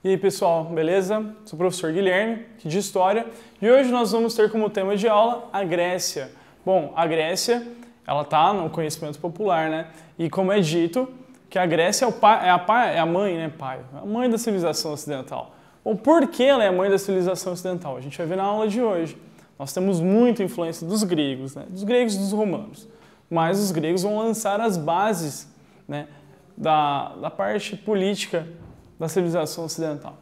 E aí pessoal, beleza? Sou o professor Guilherme, de História, e hoje nós vamos ter como tema de aula a Grécia. Bom, a Grécia, ela está no conhecimento popular, né? E como é dito, que a Grécia é a mãe, né, pai? A mãe da civilização ocidental. Bom, por que ela é a mãe da civilização ocidental? A gente vai ver na aula de hoje. Nós temos muita influência dos gregos, né? Dos gregos e dos romanos. Mas os gregos vão lançar as bases, né, da parte política da civilização ocidental.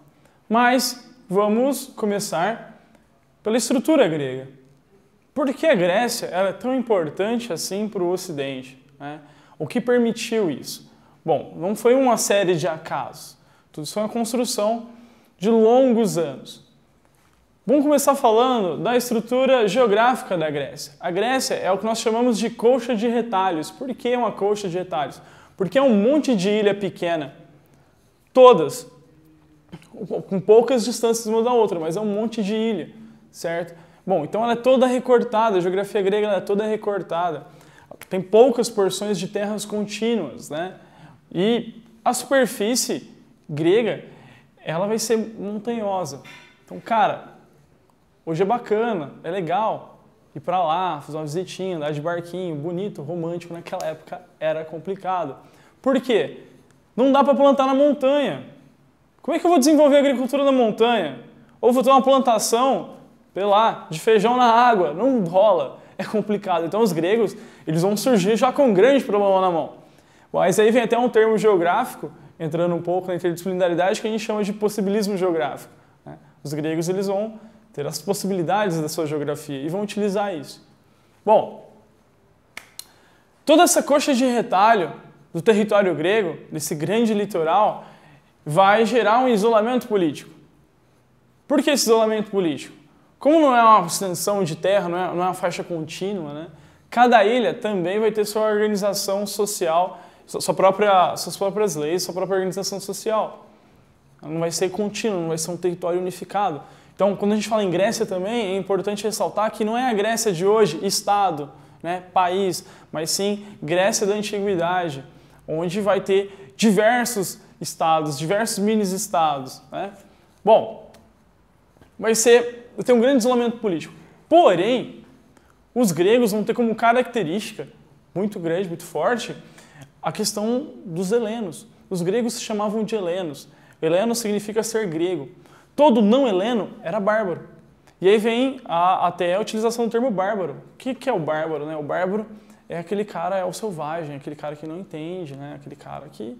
Mas vamos começar pela estrutura grega. Por que a Grécia é tão importante assim para o Ocidente, né? O que permitiu isso? Bom, não foi uma série de acasos. Tudo isso foi uma construção de longos anos. Vamos começar falando da estrutura geográfica da Grécia. A Grécia é o que nós chamamos de colcha de retalhos. Por que uma colcha de retalhos? Porque é um monte de ilha pequena, todas, com poucas distâncias uma da outra, mas é um monte de ilha, certo? Bom, então ela é toda recortada, a geografia grega ela é toda recortada. Tem poucas porções de terras contínuas, né? E a superfície grega, ela vai ser montanhosa. Então, cara, hoje é bacana, é legal ir para lá, fazer uma visitinha, andar de barquinho, bonito, romântico. Naquela época era complicado. Por quê? Não dá para plantar na montanha. Como é que eu vou desenvolver a agricultura na montanha? Ou vou ter uma plantação, sei lá, de feijão na água? Não rola, é complicado. Então os gregos, eles vão surgir já com um grande problema na mão. Mas aí vem até um termo geográfico, entrando um pouco na interdisciplinaridade, que a gente chama de possibilismo geográfico, né? Os gregos, eles vão ter as possibilidades da sua geografia e vão utilizar isso. Bom, toda essa coxa de retalho do território grego, desse grande litoral, vai gerar um isolamento político. Por que esse isolamento político? Como não é uma extensão de terra, não é uma faixa contínua, né? Cada ilha também vai ter sua organização social, suas próprias leis, sua própria organização social. Ela não vai ser contínua, não vai ser um território unificado. Então, quando a gente fala em Grécia também, é importante ressaltar que não é a Grécia de hoje, Estado, né, país, mas sim Grécia da Antiguidade, onde vai ter diversos estados, diversos mini-estados, né? Bom, vai ter um grande isolamento político. Porém, os gregos vão ter como característica muito grande, muito forte, a questão dos helenos. Os gregos se chamavam de helenos. Heleno significa ser grego. Todo não heleno era bárbaro. E aí vem até a utilização do termo bárbaro. O que é o bárbaro, né? O bárbaro é aquele cara, é o selvagem, aquele cara que não entende, né? Aquele cara que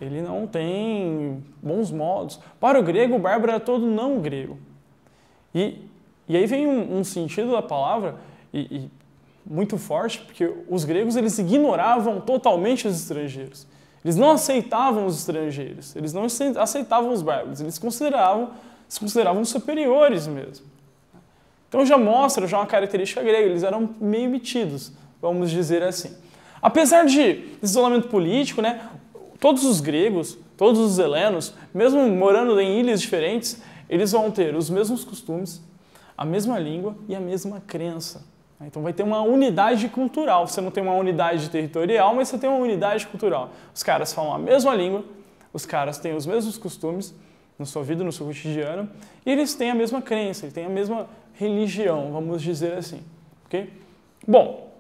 ele não tem bons modos. Para o grego, o bárbaro era todo não grego. E aí vem um sentido da palavra muito forte, porque os gregos eles ignoravam totalmente os estrangeiros. Eles não aceitavam os estrangeiros, eles não aceitavam os bárbaros, eles se consideravam superiores mesmo. Então já mostra uma característica grega, eles eram meio metidos, vamos dizer assim. Apesar de isolamento político, né, todos os gregos, todos os helenos, mesmo morando em ilhas diferentes, eles vão ter os mesmos costumes, a mesma língua e a mesma crença. Então vai ter uma unidade cultural. Você não tem uma unidade territorial, mas você tem uma unidade cultural. Os caras falam a mesma língua, os caras têm os mesmos costumes na sua vida, no seu cotidiano, e eles têm a mesma crença, eles têm a mesma religião, vamos dizer assim. Okay? Bom,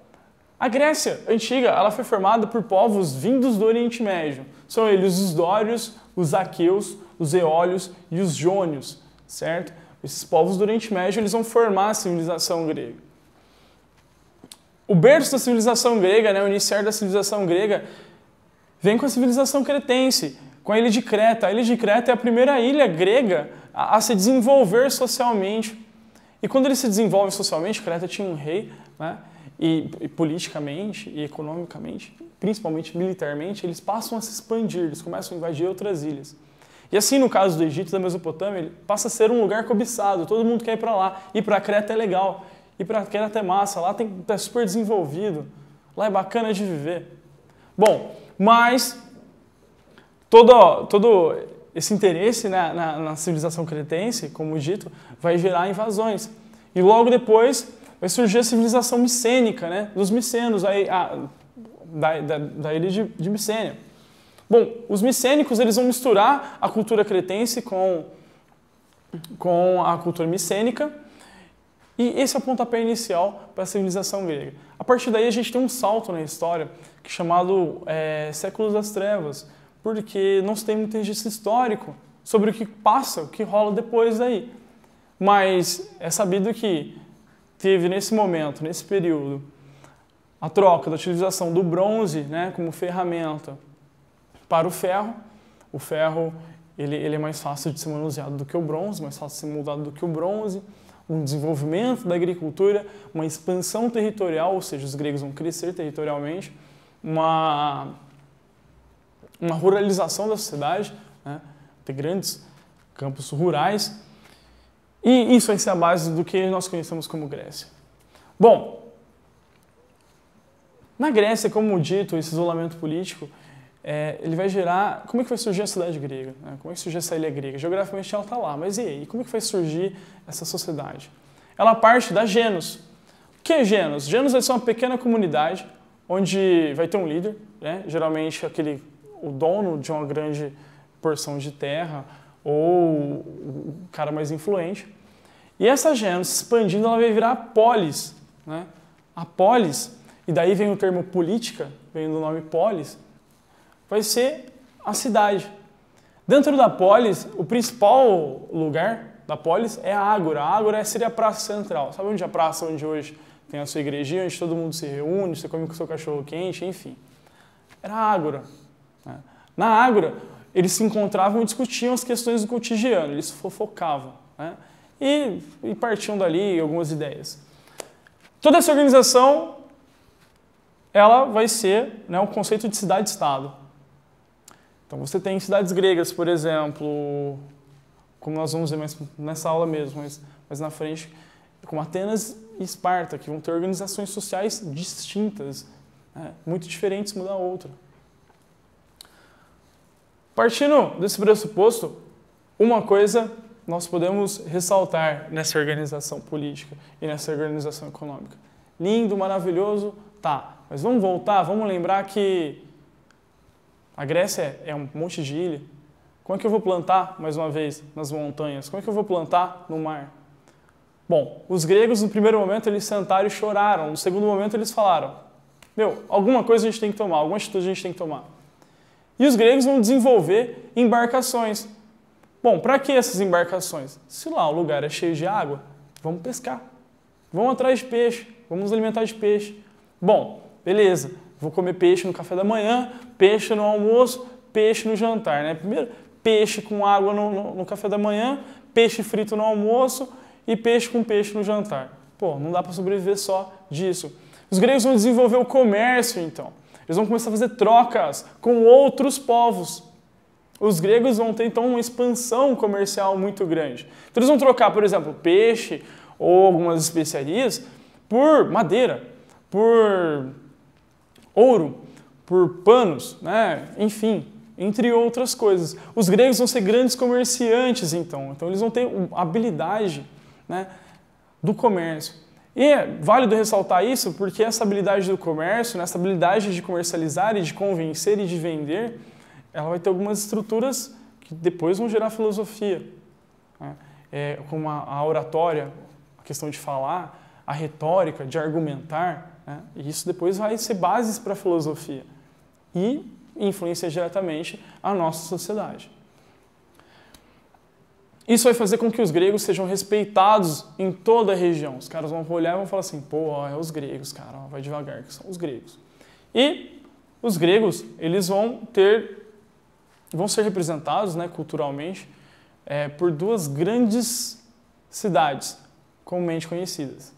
a Grécia antiga ela foi formada por povos vindos do Oriente Médio. São eles os dórios, os aqueus, os eólios e os jônios, certo? Esses povos do Oriente Médio eles vão formar a civilização grega. O berço da civilização grega, né, o iniciar da civilização grega, vem com a civilização cretense, com a ilha de Creta. A ilha de Creta é a primeira ilha grega a se desenvolver socialmente. E quando ele se desenvolve socialmente, Creta tinha um rei, né, e politicamente e economicamente, principalmente militarmente, eles passam a se expandir, eles começam a invadir outras ilhas. E assim, no caso do Egito e da Mesopotâmia, ele passa a ser um lugar cobiçado, todo mundo quer ir para lá. Ir para Creta é legal. E para Creta é massa, lá tá super desenvolvido, lá é bacana de viver. Bom, mas todo esse interesse na civilização cretense, como dito, vai gerar invasões. E logo depois vai surgir a civilização micênica, né, dos micenos, da ilha de Micênia. Bom, os micênicos eles vão misturar a cultura cretense com a cultura micênica, e esse é o pontapé inicial para a civilização grega. A partir daí a gente tem um salto na história que é chamado Séculos das Trevas, porque não se tem muito registro histórico sobre o que passa, o que rola depois daí. Mas é sabido que teve nesse momento, nesse período, a troca da utilização do bronze, né, como ferramenta para o ferro. O ferro ele é mais fácil de ser manuseado do que o bronze, mais fácil de ser moldado do que o bronze. Um desenvolvimento da agricultura, uma expansão territorial, ou seja, os gregos vão crescer territorialmente, uma ruralização da sociedade, né, ter grandes campos rurais. E isso vai ser a base do que nós conhecemos como Grécia. Bom, na Grécia, como dito, esse isolamento político, ele vai gerar... Como é que vai surgir a cidade grega? Né? Como é que surge essa ilha grega? Geograficamente ela está lá, mas e aí? Como é que vai surgir essa sociedade? Ela parte da Genos. O que é Genos? Genos vai ser uma pequena comunidade onde vai ter um líder, né? Geralmente o dono de uma grande porção de terra ou o cara mais influente. E essa Genos, expandindo, ela vai virar polis. Né? A polis, e daí vem o termo política, vem do nome polis, vai ser a cidade. Dentro da polis, o principal lugar da polis é a ágora. A ágora seria a praça central. Sabe onde é a praça onde hoje tem a sua igrejinha, onde todo mundo se reúne, você come com o seu cachorro quente, enfim. Era a ágora. Né? Na ágora, eles se encontravam e discutiam as questões do cotidiano, eles fofocavam. Né? E partiam dali algumas ideias. Toda essa organização, ela vai ser, né, o conceito de cidade-estado. Então você tem cidades gregas, por exemplo, como nós vamos ver mais nessa aula mesmo, mas na frente, como Atenas e Esparta, que vão ter organizações sociais distintas, né, muito diferentes uma da outra. Partindo desse pressuposto, uma coisa nós podemos ressaltar nessa organização política e nessa organização econômica. Lindo, maravilhoso, tá. Mas vamos voltar, vamos lembrar que a Grécia é um monte de ilha. Como é que eu vou plantar, mais uma vez, nas montanhas? Como é que eu vou plantar no mar? Bom, os gregos, no primeiro momento, eles sentaram e choraram. No segundo momento, eles falaram, alguma coisa a gente tem que tomar, alguma atitude a gente tem que tomar. E os gregos vão desenvolver embarcações. Bom, para que essas embarcações? Se lá o lugar é cheio de água, vamos pescar. Vamos atrás de peixe, vamos nos alimentar de peixe. Bom, beleza, vou comer peixe no café da manhã, peixe no almoço, peixe no jantar. Né? Primeiro, peixe com água no café da manhã, peixe frito no almoço e peixe com peixe no jantar. Pô, não dá para sobreviver só disso. Os gregos vão desenvolver o comércio, então. Eles vão começar a fazer trocas com outros povos. Os gregos vão ter, então, uma expansão comercial muito grande. Então, eles vão trocar, por exemplo, peixe ou algumas especiarias por madeira, por ouro, por panos, né? Enfim, entre outras coisas. Os gregos vão ser grandes comerciantes, então. Então, eles vão ter a habilidade, né, do comércio. E é válido ressaltar isso porque essa habilidade do comércio, né, essa habilidade de comercializar e de convencer e de vender, ela vai ter algumas estruturas que depois vão gerar filosofia, né? Como a oratória, a questão de falar, a retórica, de argumentar, né? E isso depois vai ser bases para a filosofia e influencia diretamente a nossa sociedade. Isso vai fazer com que os gregos sejam respeitados em toda a região. Os caras vão olhar e vão falar assim, pô, é os gregos, cara, vai devagar, que são os gregos. E os gregos, eles vão ser representados, né, culturalmente, por duas grandes cidades comumente conhecidas,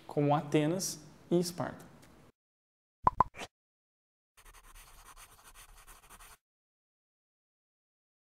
como Atenas e Esparta.